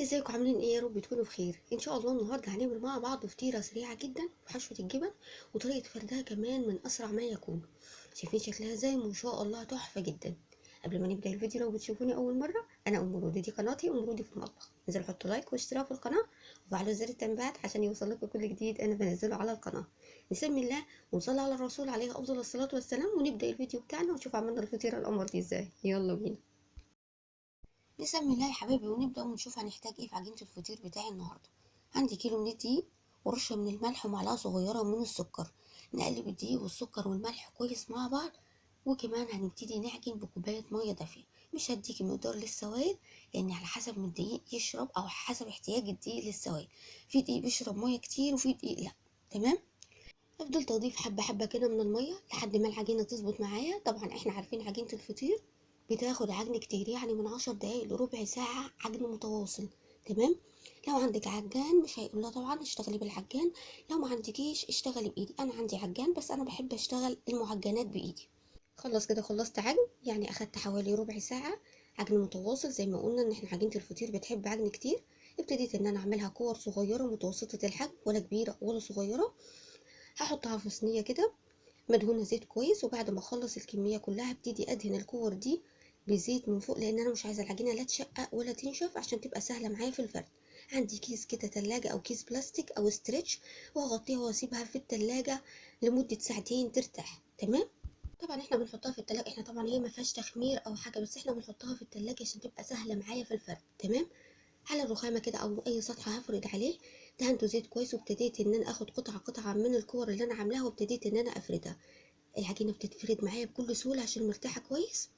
ازيكم عاملين ايه؟ يا رب تكونوا بخير. ان شاء الله النهارده هنعمل مع بعض فطيره سريعه جدا بحشوه الجبن، وطريقه فردها كمان من اسرع ما يكون. شايفين شكلها ازاي؟ ما شاء الله تحفه جدا. قبل ما نبدا الفيديو، لو بتشوفوني اول مره، انا ام رودي، دي قناتي ام رودي في المطبخ. انزلوا حطوا لايك واشتراك في القناه وفعلوا زر التنبيهات عشان يوصل لكم كل جديد انا بنزله على القناه. بسم الله ونصلي على الرسول عليه افضل الصلاه والسلام، ونبدا الفيديو بتاعنا ونشوف عملنا الفطيره القمر دي ازاي. يلا بينا. بسم الله يا حبايبي، ونبدأ ونشوف هنحتاج ايه في عجينة الفطير بتاعي النهاردة. عندي كيلو من الدقيق ورشة من الملح ومعلقة صغيرة من السكر. نقلب الدقيق والسكر والملح كويس مع بعض، وكمان هنبتدي نعجن بكوباية مية دافية. مش هديكي مقدار للسوائل، لان على حسب ما الدقيق يشرب او حسب احتياج الدقيق للسوائل. في دقيق بيشرب مية كتير وفي دقيق لا. تمام. افضل تضيف حبة حبة كده من المية لحد ما العجينة تظبط معايا. طبعا احنا عارفين عجينة الفطير بتاخد عجن كتير، يعني من 10 دقايق لربع ساعة عجن متواصل. تمام. لو عندك عجان مش هيقول لا طبعا اشتغلي بالعجان، لو ما عندكيش اشتغلي بايدي. انا عندي عجان بس انا بحب اشتغل المعجنات بايدي. خلص كده، خلصت عجن، يعني اخدت حوالي ربع ساعة عجن متواصل. زي ما قلنا ان احنا عجينة الفطير بتحب عجن كتير. ابتديت ان انا اعملها كور صغيرة متوسطة الحجم، ولا كبيرة ولا صغيرة. هحطها في صينية كده مدهونة زيت كويس، وبعد ما اخلص الكمية كلها ابتدي ادهن الكور دي بزيت من فوق، لان انا مش عايزة العجينة لا تشقق ولا تنشف عشان تبقى سهلة معايا في الفرد. عندي كيس كده تلاجة او كيس بلاستيك او ستريتش، وهغطيها واسيبها في التلاجة لمدة ساعتين ترتاح. تمام. طبعا احنا بنحطها في التلاجة، احنا طبعا هي ما فيهاش تخمير او حاجة، بس احنا بنحطها في التلاجة عشان تبقى سهلة معايا في الفرد. تمام. على الرخامة كده او اي سطح هفرد عليه دهنته زيت كويس، وابتديت ان انا اخد قطعة قطعة من الكور اللي انا عاملاها وابتديت ان انا افردها. العجينة بتتفرد معايا بكل سهولة عشان مرتاحة كويس.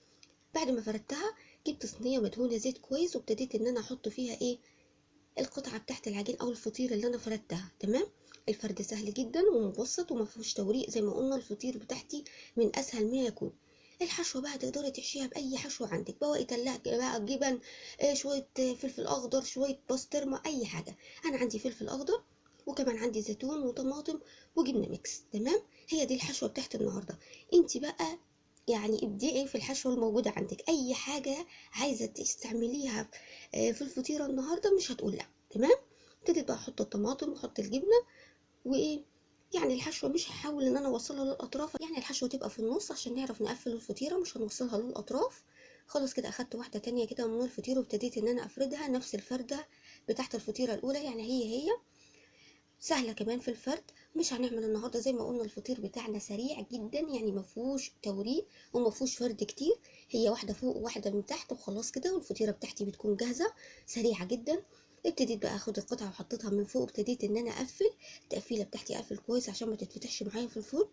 بعد ما فردتها جبت صينية مدهونة زيت كويس، وابتديت ان انا احط فيها ايه، القطعة بتاعت العجين او الفطير اللي انا فردتها. تمام. الفرد سهل جدا ومبسط ومفيهوش توريق، زي ما قلنا الفطير بتاعتي من اسهل ما يكون. الحشوة بقى تقدري تحشيها بأي حشوة عندك، بواقي تلاجة بقى، جبن، شوية فلفل أخضر، شوية بسطرمة، أي حاجة. أنا عندي فلفل أخضر، وكمان عندي زيتون وطماطم وجبنة ميكس. تمام. هي دي الحشوة بتاعت النهاردة. انت بقى يعني ابدعي في الحشوة الموجودة عندك، أي حاجة عايزة تستعمليها في الفطيرة النهاردة مش هتقول لا. تمام. ابتديت بقى احط الطماطم واحط الجبنه، وايه، يعني الحشوه مش هحاول ان انا اوصلها للاطراف، يعني الحشوه تبقى في النص عشان نعرف نقفل الفطيره، مش هنوصلها للاطراف. خلاص كده اخدت واحده تانية كده من الفطيره وابتديت ان انا افردها نفس الفرده بتاعت الفطيره الاولى، يعني هي سهله كمان في الفرد. مش هنعمل النهارده زي ما قلنا الفطير بتاعنا سريع جدا، يعني مفهوش توريق ومفهوش فرد كتير. هي واحده فوق وواحده من تحت وخلاص كده، والفطيره بتاعتي بتكون جاهزه سريعه جدا. ابتديت بقى اخد القطعه وحطيتها من فوق، ابتديت ان انا اقفل التقفيله بتاعتي، اقفل كويس عشان ما تتفتحش معايا في الفرن.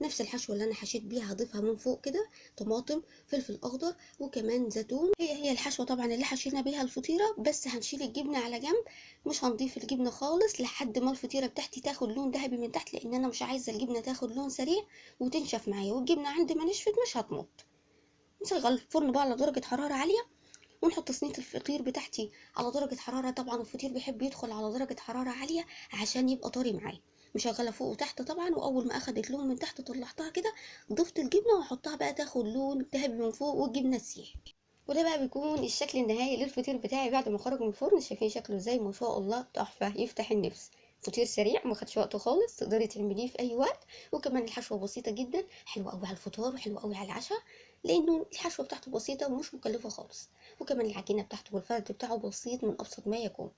نفس الحشوه اللي انا حشيت بيها هضيفها من فوق كده، طماطم، فلفل اخضر، وكمان زيتون. هي الحشوه طبعا اللي حشينا بيها الفطيره، بس هنشيل الجبنه على جنب. مش هنضيف الجبنه خالص لحد ما الفطيره بتاعتي تاخد لون ذهبي من تحت، لان انا مش عايزه الجبنه تاخد لون سريع وتنشف معايا، والجبنه عندي ما نشفت مش هتمط. نشغل الفرن بقى على درجه حراره عاليه، ونحط صينيه الفطير بتاعتي على درجه حراره. طبعا الفطير بيحب يدخل على درجه حراره عاليه عشان يبقى طري معايا. مشغله فوق وتحت طبعا، واول ما اخدت لون من تحت طلعتها كده، ضفت الجبنه واحطها بقى تاخد لون ذهبي من فوق والجبنه تسيح. وده بقى بيكون الشكل النهائي للفطير بتاعي بعد ما خرج من الفرن. شايفين شكله ازاي؟ ما شاء الله تحفه، يفتح النفس. فطير سريع ما خدش وقت خالص، تقدري تعمليه في اي وقت. وكمان الحشوه بسيطه جدا، حلوه قوي على الفطار وحلوه قوي على العشاء، لانه الحشوه بتاعته بسيطه ومش مكلفه خالص. وكمان العجينه بتاعته والفرد بتاعه بسيط من ابسط ما يكون.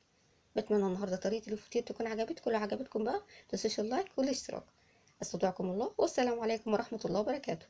بتمنى النهارده طريقه الفطير تكون عجبتكم. لو عجبتكم بقى متنسوش اللايك والاشتراك. استودعكم الله، والسلام عليكم ورحمه الله وبركاته.